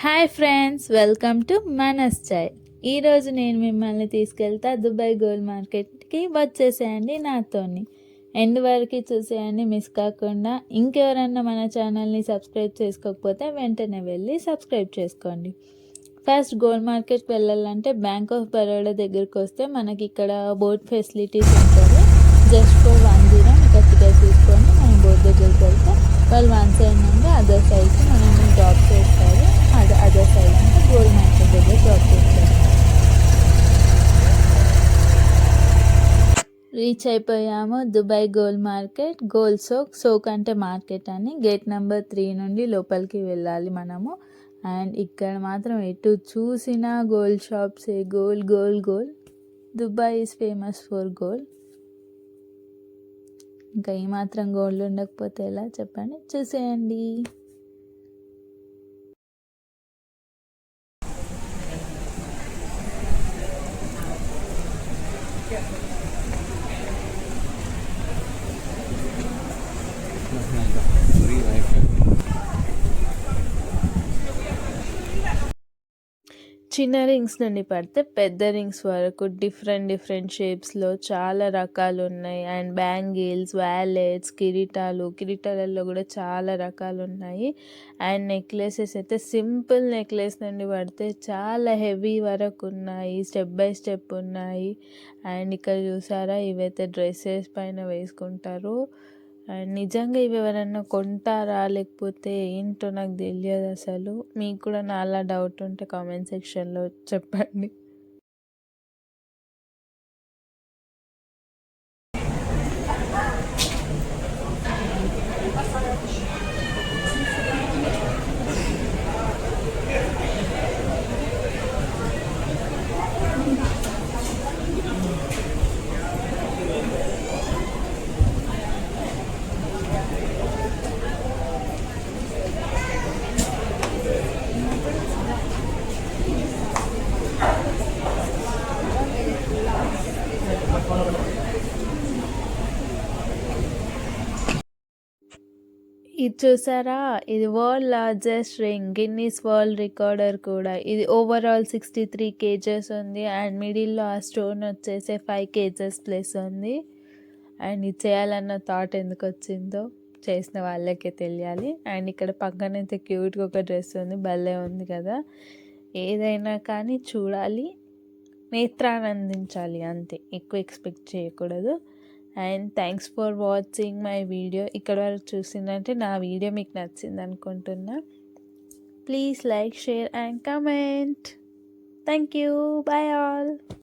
Hi friends, welcome to మనస్ చాయ్. ఈరోజు నేను మిమ్మల్ని తీసుకెళ్తా దుబాయ్ గోల్డ్ మార్కెట్కి. వచ్చేసేయండి నాతోని, ఎండ్ వరకు చూసేయండి మిస్ కాకుండా. ఇంకెవరన్నా మన ఛానల్ని సబ్స్క్రైబ్ చేసుకోకపోతే వెంటనే వెళ్ళి సబ్స్క్రైబ్ చేసుకోండి. ఫస్ట్ గోల్డ్ మార్కెట్కి వెళ్ళాలంటే బ్యాంక్ ఆఫ్ బరోడా దగ్గరికి వస్తే మనకి ఇక్కడ బోట్ ఫెసిలిటీస్ ఉంటుంది. జస్ట్ ఫర్ 10 ఇక్కడ టికెట్ తీసుకొని మనం బోట్ దగ్గరికి వెళ్తే వాళ్ళు వన్ సైడ్ నుండి అదర్ సైడ్కి మనల్ని డ్రాప్ చేస్తారు. అదర్ సైడ్ అంటే గోల్డ్ మార్కెట్ దగ్గర డ్రాప్ చేస్తారు. రీచ్ అయిపోయాము Dubai gold market. Gold soak అంటే మార్కెట్ అని. గేట్ నెంబర్ 3 నుండి లోపలికి వెళ్ళాలి మనము. అండ్ ఇక్కడ మాత్రం ఎటు చూసినా గోల్డ్ షాప్సే, gold gold gold. Dubai is famous for gold. ఇంకా ఏమాత్రం గోల్డ్ ఉండకపోతే ఎలా చెప్పండి, చూసేయండి. చిన్న రింగ్స్ నుండి పడితే పెద్ద రింగ్స్ వరకు డిఫరెంట్ షేప్స్లో చాలా రకాలు ఉన్నాయి. అండ్ బ్యాంగిల్స్, వ్యాలెట్స్, కిరీటాలలో కూడా చాలా రకాలు ఉన్నాయి. అండ్ నెక్లెసెస్ అయితే సింపుల్ నెక్లెస్ నుండి పడితే చాలా హెవీ వరకు ఉన్నాయి. స్టెప్ బై స్టెప్ ఉన్నాయి. అండ్ ఇక్కడ చూసారా, ఇవైతే డ్రెస్సెస్ పైన వేసుకుంటారు. అండ్ నిజంగా ఇవి ఎవరన్నా కొంటారా లేకపోతే ఏంటో నాకు తెలియదు అసలు. మీకు కూడా నాలా డౌట్ ఉంటే కామెంట్ సెక్షన్లో చెప్పండి. ఇది చూసారా, ఇది world largest ring, Guinness world recorder కూడా. ఇది ఓవరాల్ 63 kgs ఉంది. అండ్ మిడిల్లో ఆ స్టోన్ వచ్చేసి 5 kgs ప్లస్ ఉంది. అండ్ ఇది చేయాలన్న థాట్ ఎందుకు వచ్చిందో చేసిన వాళ్ళకే తెలియాలి. అండ్ ఇక్కడ పక్కనైతే క్యూట్గా ఒక డ్రెస్ ఉంది, భలే ఉంది కదా. ఏదైనా కానీ చూడాలి, నేత్రానందించాలి అంతే, ఎక్కువ ఎక్స్పెక్ట్ చేయకూడదు. And thanks for watching my video. ఇక్కడ వరకు చూసిందంటే నా వీడియో మీకు నచ్చింది అనుకుంటున్నా. Please like, share and comment. Thank you. Bye all.